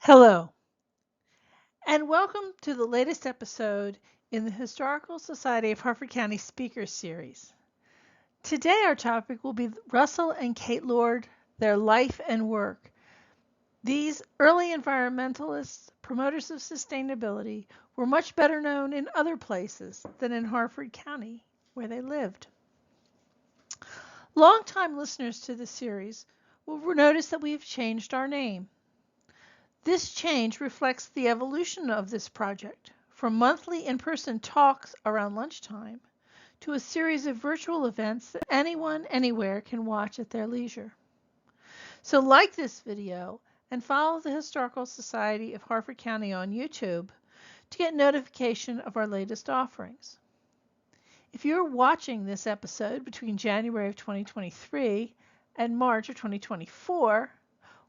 Hello, and welcome to the latest episode in the Historical Society of Harford County Speakers Series. Today our topic will be Russell and Kate Lord, their life and work. These early environmentalists, promoters of sustainability, were much better known in other places than in Harford County, where they lived. Longtime listeners to the series will notice that we've changed our name. This change reflects the evolution of this project, from monthly in-person talks around lunchtime to a series of virtual events that anyone, anywhere can watch at their leisure. So like this video and follow the Historical Society of Harford County on YouTube to get notification of our latest offerings. If you're watching this episode between January of 2023 and March of 2024,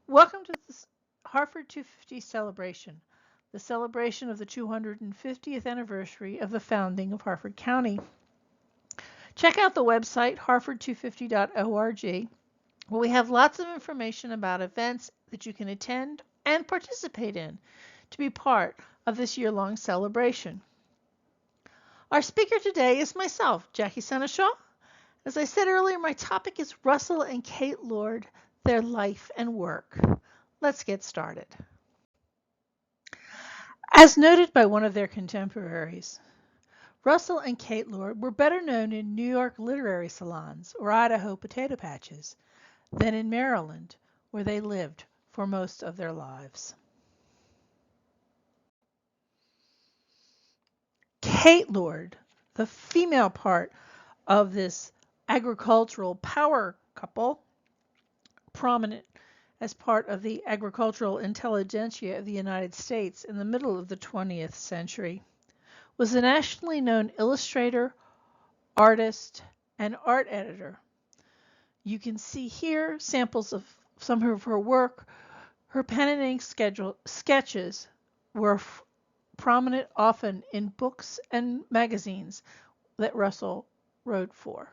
welcome to this Harford 250 celebration, the celebration of the 250th anniversary of the founding of Harford County. Check out the website harford250.org, where we have lots of information about events that you can attend and participate in to be part of this year-long celebration. Our speaker today is myself, Jacquelyn Seneschal. As I said earlier, my topic is Russell and Kate Lord, their life and work. Let's get started. As noted by one of their contemporaries, Russell and Kate Lord were better known in New York literary salons or Idaho potato patches than in Maryland, where they lived for most of their lives. Kate Lord, the female part of this agricultural power couple, prominent as part of the agricultural intelligentsia of the United States in the middle of the 20th century, was a nationally known illustrator, artist, and art editor. You can see here samples of some of her work. Her pen and ink sketches were prominent often in books and magazines that Russell wrote for.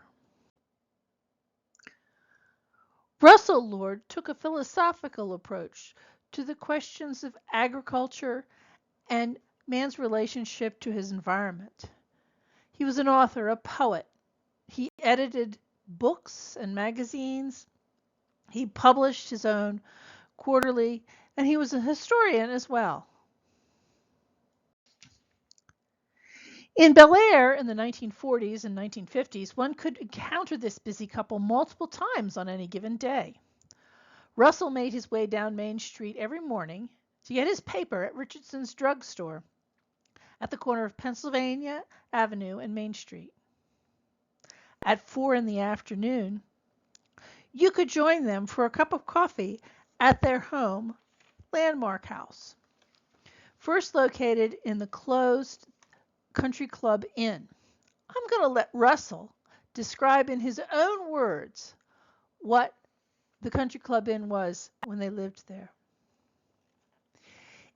Russell Lord took a philosophical approach to the questions of agriculture and man's relationship to his environment. He was an author, a poet. He edited books and magazines. He published his own quarterly, and he was a historian as well. In Bel Air in the 1940s and 1950s, one could encounter this busy couple multiple times on any given day. Russell made his way down Main Street every morning to get his paper at Richardson's drugstore at the corner of Pennsylvania Avenue and Main Street. At 4 in the afternoon, you could join them for a cup of coffee at their home, Landmark House, first located in the closed Country Club Inn. I'm going to let Russell describe in his own words what the Country Club Inn was when they lived there.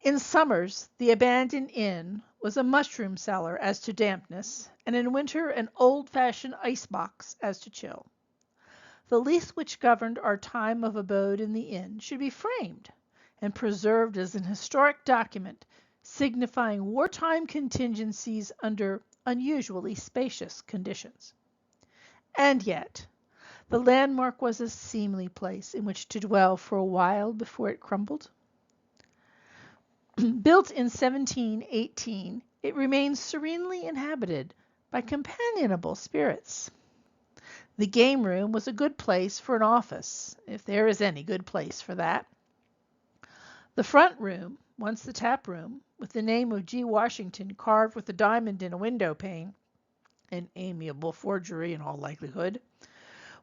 In summers, the abandoned inn was a mushroom cellar as to dampness, and in winter an old-fashioned icebox as to chill. The lease which governed our time of abode in the inn should be framed and preserved as an historic document signifying wartime contingencies under unusually spacious conditions. And yet, the Landmark was a seemly place in which to dwell for a while before it crumbled. Built in 1718, it remains serenely inhabited by companionable spirits. The game room was a good place for an office, if there is any good place for that. The front room, once the tap room, with the name of G. Washington carved with a diamond in a window pane, an amiable forgery in all likelihood,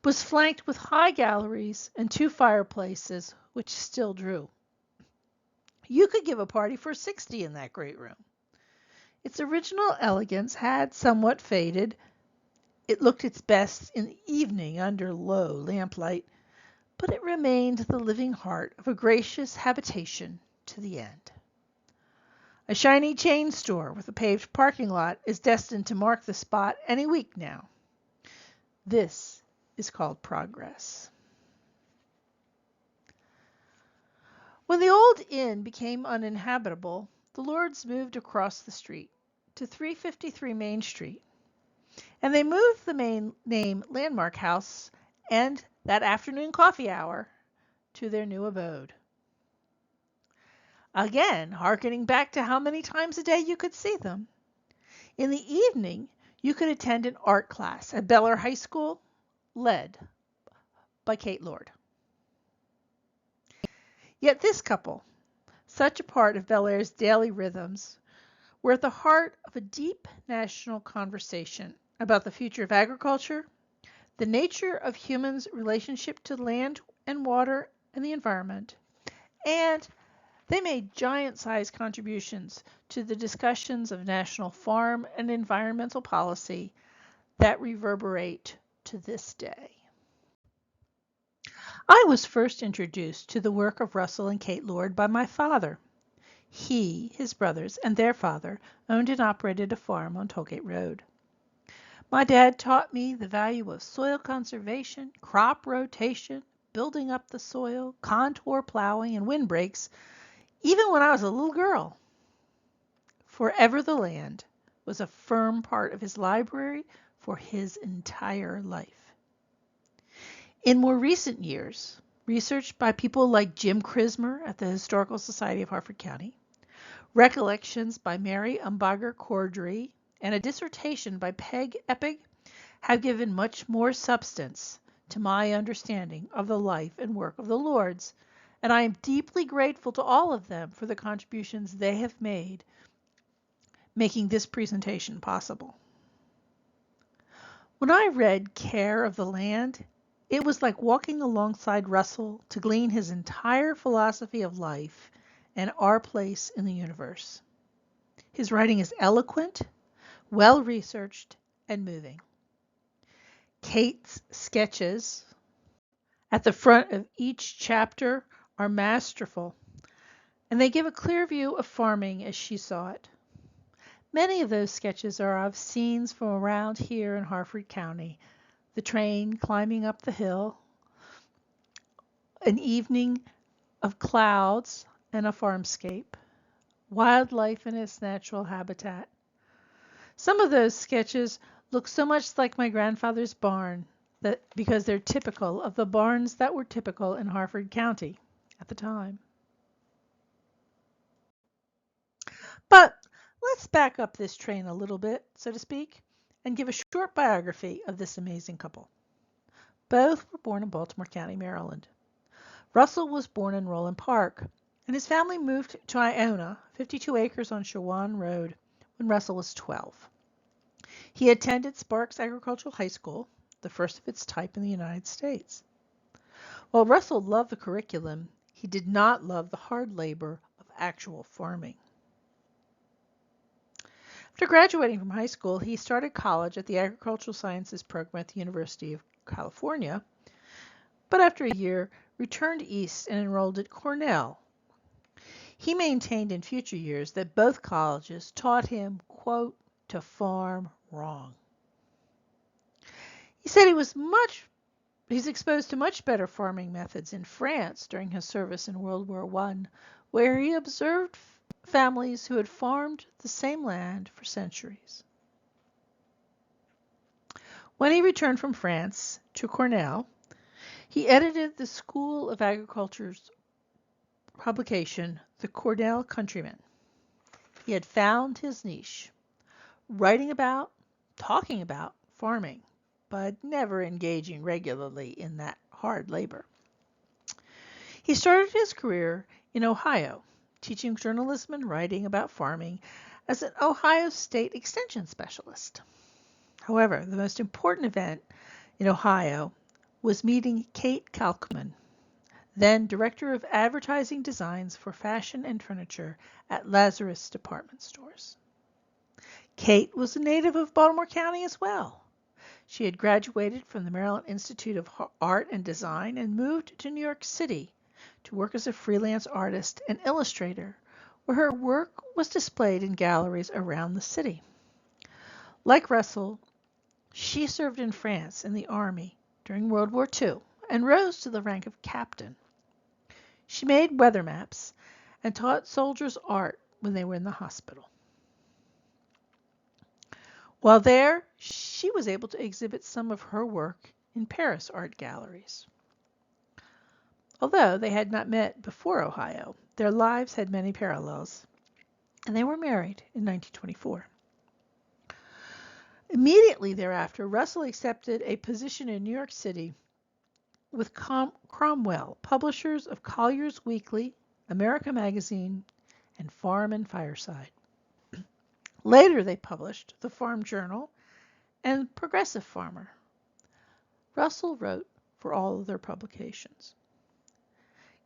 was flanked with high galleries and 2 fireplaces, which still drew. You could give a party for 60 in that great room. Its original elegance had somewhat faded. It looked its best in the evening under low lamplight, but it remained the living heart of a gracious habitation to the end. A shiny chain store with a paved parking lot is destined to mark the spot any week now. This is called progress. When the old inn became uninhabitable, the Lords moved across the street to 353 Main Street, and they moved the main name Landmark House and that afternoon coffee hour to their new abode. Again, hearkening back to how many times a day you could see them. In the evening, you could attend an art class at Bel Air High School, led by Kate Lord. Yet this couple, such a part of Bel Air's daily rhythms, were at the heart of a deep national conversation about the future of agriculture, the nature of humans' relationship to land and water and the environment, and they made giant-sized contributions to the discussions of national farm and environmental policy that reverberate to this day. I was first introduced to the work of Russell and Kate Lord by my father. He, his brothers, and their father owned and operated a farm on Tollgate Road. My dad taught me the value of soil conservation, crop rotation, building up the soil, contour plowing, and windbreaks, even when I was a little girl. Forever the Land was a firm part of his library for his entire life. In more recent years, research by people like Jim Crismer at the Historical Society of Harford County, recollections by Mary Umbacher Cordry, and a dissertation by Peg Eppig have given much more substance to my understanding of the life and work of the Lords, and I am deeply grateful to all of them for the contributions they have made, making this presentation possible. When I read Care of the Land, it was like walking alongside Russell to glean his entire philosophy of life and our place in the universe. His writing is eloquent, well-researched, and moving. Kate's sketches at the front of each chapter are masterful, and they give a clear view of farming as she saw it. Many of those sketches are of scenes from around here in Harford County: the train climbing up the hill, an evening of clouds and a farmscape, wildlife in its natural habitat. Some of those sketches look so much like my grandfather's barn because they're typical of the barns that were typical in Harford County at the time. But let's back up this train a little bit, so to speak, and give a short biography of this amazing couple. Both were born in Baltimore County, Maryland. Russell was born in Roland Park, and his family moved to Iona, 52 acres on Shawan Road, when Russell was 12. He attended Sparks Agricultural High School, the first of its type in the United States. While Russell loved the curriculum, he did not love the hard labor of actual farming. After graduating from high school, he started college at the Agricultural Sciences program at the University of California, but after a year, returned east and enrolled at Cornell. He maintained in future years that both colleges taught him, quote, to farm wrong. He said he's exposed to much better farming methods in France during his service in World War I, where he observed families who had farmed the same land for centuries. When he returned from France to Cornell, he edited the School of Agriculture's publication, The Cornell Countryman. He had found his niche, writing about, talking about farming, but never engaging regularly in that hard labor. He started his career in Ohio, teaching journalism and writing about farming as an Ohio State Extension specialist. However, the most important event in Ohio was meeting Kate Kalkman, then Director of Advertising Designs for Fashion and Furniture at Lazarus Department Stores. Kate was a native of Baltimore County as well. She had graduated from the Maryland Institute of Art and Design and moved to New York City to work as a freelance artist and illustrator, where her work was displayed in galleries around the city. Like Russell, she served in France in the army during World War II and rose to the rank of captain. She made weather maps and taught soldiers art when they were in the hospital. While there, she was able to exhibit some of her work in Paris art galleries. Although they had not met before Ohio, their lives had many parallels, and they were married in 1924. Immediately thereafter, Russell accepted a position in New York City with Cromwell, publishers of Collier's Weekly, America Magazine, and Farm and Fireside. Later they published the Farm Journal and Progressive Farmer. Russell wrote for all of their publications.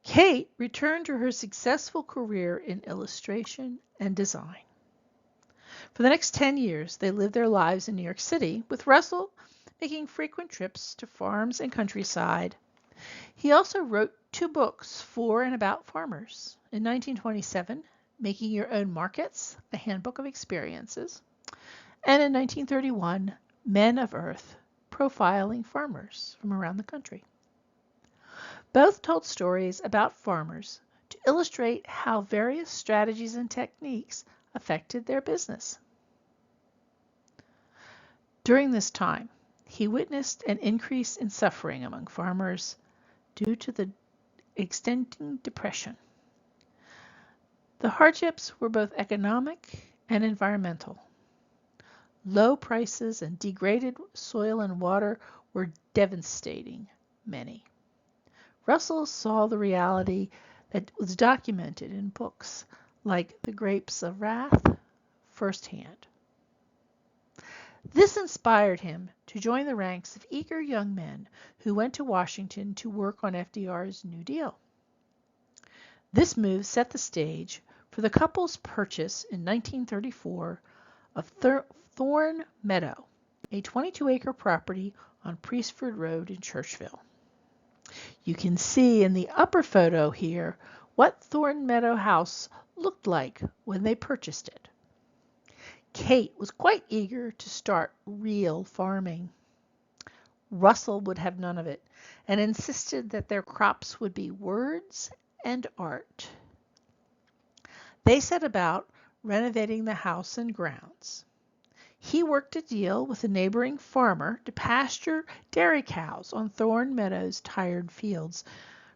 Kate returned to her successful career in illustration and design. For the next 10 years, they lived their lives in New York City, with Russell making frequent trips to farms and countryside. He also wrote 2 books for and about farmers. In 1927, Making Your Own Markets, A Handbook of Experiences, and in 1931, Men of Earth, Profiling Farmers from Around the Country. Both told stories about farmers to illustrate how various strategies and techniques affected their business. During this time, he witnessed an increase in suffering among farmers due to the extending depression. The hardships were both economic and environmental. Low prices and degraded soil and water were devastating many. Russell saw the reality that was documented in books like The Grapes of Wrath firsthand. This inspired him to join the ranks of eager young men who went to Washington to work on FDR's New Deal. This move set the stage for the couple's purchase in 1934 of Thorn Meadow, a 22-acre property on Priestford Road in Churchville. You can see in the upper photo here what Thorn Meadow House looked like when they purchased it. Kate was quite eager to start real farming. Russell would have none of it and insisted that their crops would be words and art. They set about renovating the house and grounds. He worked a deal with a neighboring farmer to pasture dairy cows on Thorn Meadow's tired fields.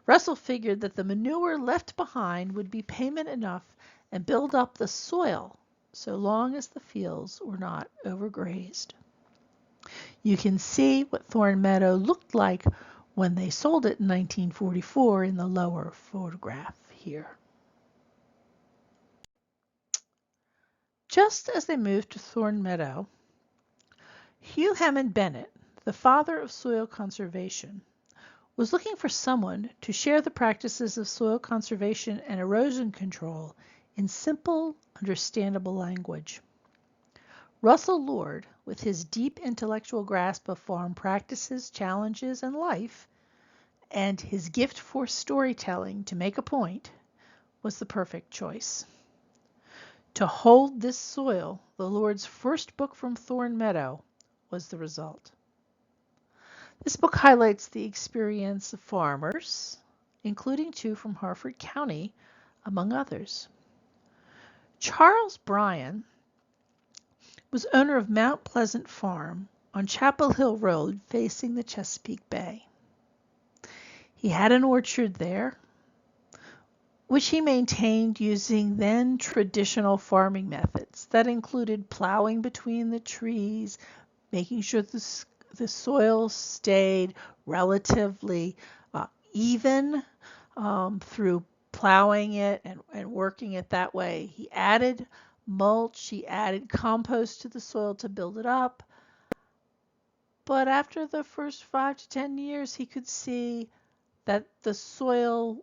Russell figured that the manure left behind would be payment enough and build up the soil so long as the fields were not overgrazed. You can see what Thorn Meadow looked like when they sold it in 1944 in the lower photograph here. Just as they moved to Thorn Meadow, Hugh Hammond Bennett, the father of soil conservation, was looking for someone to share the practices of soil conservation and erosion control in simple, understandable language. Russell Lord, with his deep intellectual grasp of farm practices, challenges, and life, and his gift for storytelling to make a point, was the perfect choice. To Hold This Soil, the Lord's first book from Thorn Meadow, was the result. This book highlights the experience of farmers, including 2 from Harford County, among others. Charles Bryan was owner of Mount Pleasant Farm on Chapel Hill Road facing the Chesapeake Bay. He had an orchard there, which he maintained using then traditional farming methods that included plowing between the trees, making sure the soil stayed relatively even through plowing it and working it that way. He added mulch, he added compost to the soil to build it up. But after the first 5 to 10 years, he could see that the soil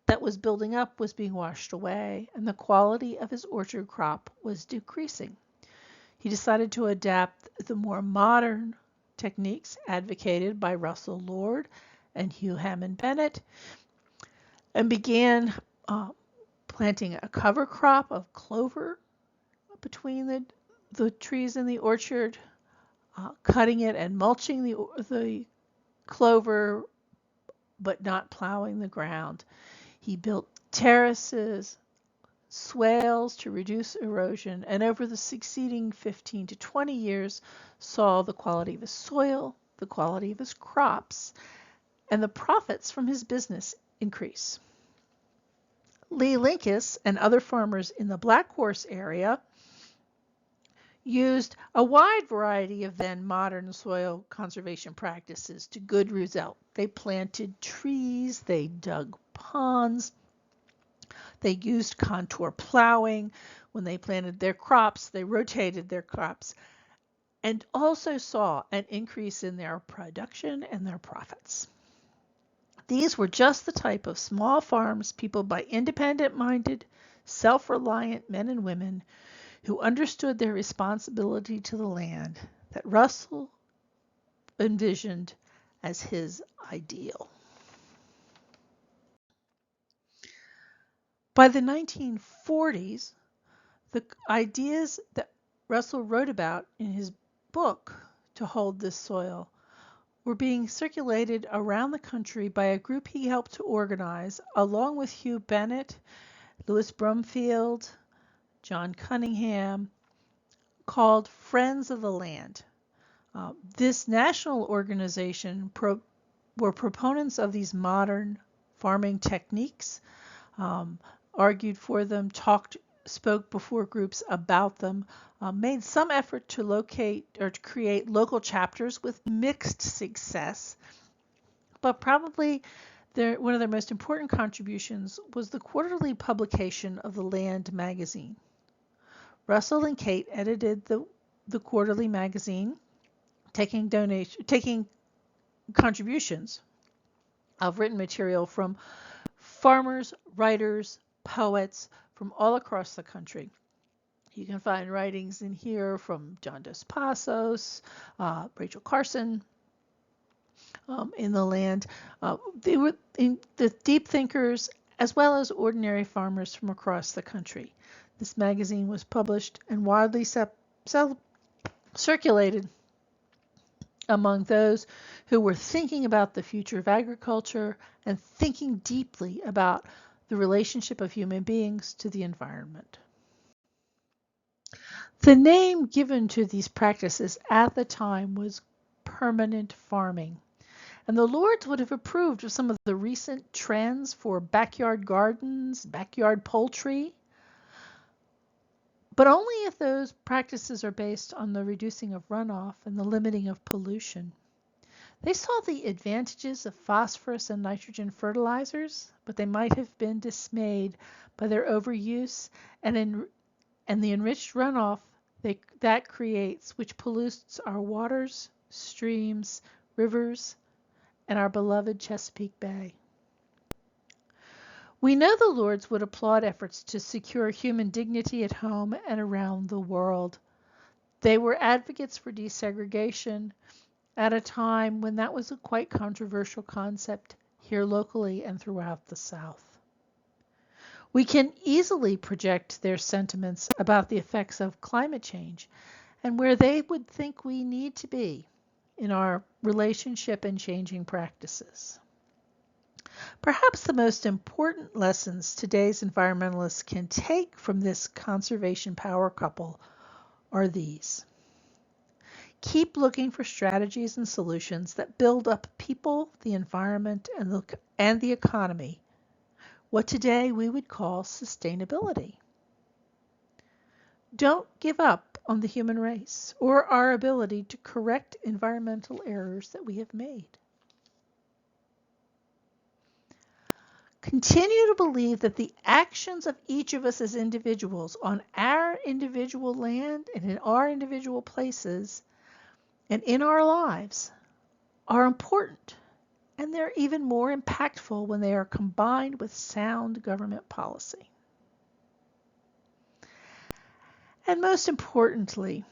that was building up was being washed away, and the quality of his orchard crop was decreasing. He decided to adapt the more modern techniques advocated by Russell Lord and Hugh Hammond Bennett and began planting a cover crop of clover between the trees in the orchard, cutting it and mulching the clover, but not plowing the ground. He built terraces, swales to reduce erosion, and over the succeeding 15 to 20 years saw the quality of his soil, the quality of his crops, and the profits from his business increase. Lee Linkus and other farmers in the Black Horse area used a wide variety of then modern soil conservation practices to good result. They planted trees, they dug ponds, they used contour plowing. When they planted their crops, they rotated their crops, and also saw an increase in their production and their profits. These were just the type of small farms peopled by independent-minded, self-reliant men and women who understood their responsibility to the land that Russell envisioned as his ideal. By the 1940s, the ideas that Russell wrote about in his book, To Hold This Soil, were being circulated around the country by a group he helped to organize, along with Hugh Bennett, Louis Brumfield, John Cunningham, called Friends of the Land. This national organization were proponents of these modern farming techniques, argued for them, spoke before groups about them, made some effort to locate or to create local chapters with mixed success, but probably one of their most important contributions was the quarterly publication of the Land magazine. Russell and Kate edited the quarterly magazine, taking contributions of written material from farmers, writers, poets from all across the country. You can find writings in here from John Dos Passos, Rachel Carson, in the Land. They were the deep thinkers as well as ordinary farmers from across the country. This magazine was published and widely circulated among those who were thinking about the future of agriculture and thinking deeply about the relationship of human beings to the environment. The name given to these practices at the time was permanent farming, and the Lords would have approved of some of the recent trends for backyard gardens, backyard poultry, but only if those practices are based on the reducing of runoff and the limiting of pollution. They saw the advantages of phosphorus and nitrogen fertilizers, but they might have been dismayed by their overuse and the enriched runoff that creates, which pollutes our waters, streams, rivers, and our beloved Chesapeake Bay. We know the Lords would applaud efforts to secure human dignity at home and around the world. They were advocates for desegregation at a time when that was a quite controversial concept here locally and throughout the South. We can easily project their sentiments about the effects of climate change and where they would think we need to be in our relationship and changing practices. Perhaps the most important lessons today's environmentalists can take from this conservation power couple are these. Keep looking for strategies and solutions that build up people, the environment, and the economy, what today we would call sustainability. Don't give up on the human race or our ability to correct environmental errors that we have made. Continue to believe that the actions of each of us as individuals on our individual land and in our individual places and in our lives are important, and they're even more impactful when they are combined with sound government policy. And most importantly,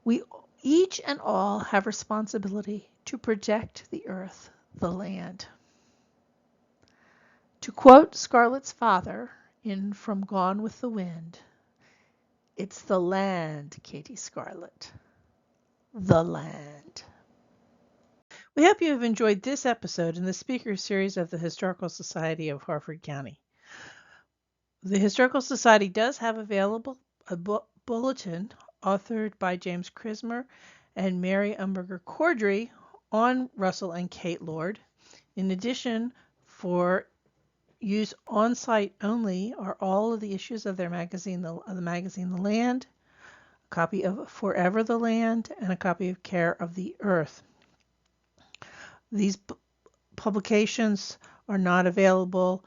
we each and all have responsibility to protect the earth, the land. To quote Scarlett's father in From Gone with the Wind, it's the land, Katie Scarlett, the land. We hope you have enjoyed this episode in the speaker series of the Historical Society of Harford County. The Historical Society does have available a bulletin authored by James Crismer and Mary Umberger Cordry on Russell and Kate Lord. In addition, for use on-site only are all of the issues of their magazine, the magazine The Land, a copy of Forever the Land, and a copy of Care of the Earth. These publications are not available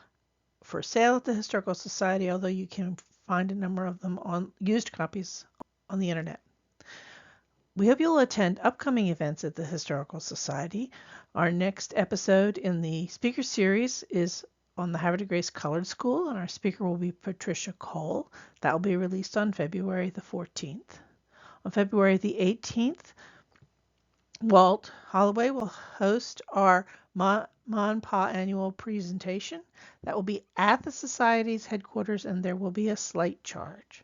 for sale at the Historical Society, although you can find a number of them on used copies on the internet. We hope you'll attend upcoming events at the Historical Society. Our next episode in the speaker series is on the Havre de Grace Colored School, and our speaker will be Patricia Cole. That will be released on February the 14th. On February the 18th, Walt Holloway will host our MonPA annual presentation. That will be at the Society's headquarters, and there will be a slight charge.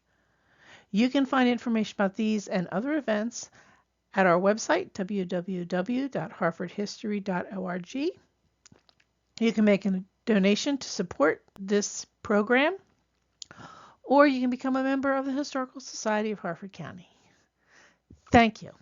You can find information about these and other events at our website, www.harfordhistory.org. You can make a donation to support this program, or you can become a member of the Historical Society of Harford County. Thank you.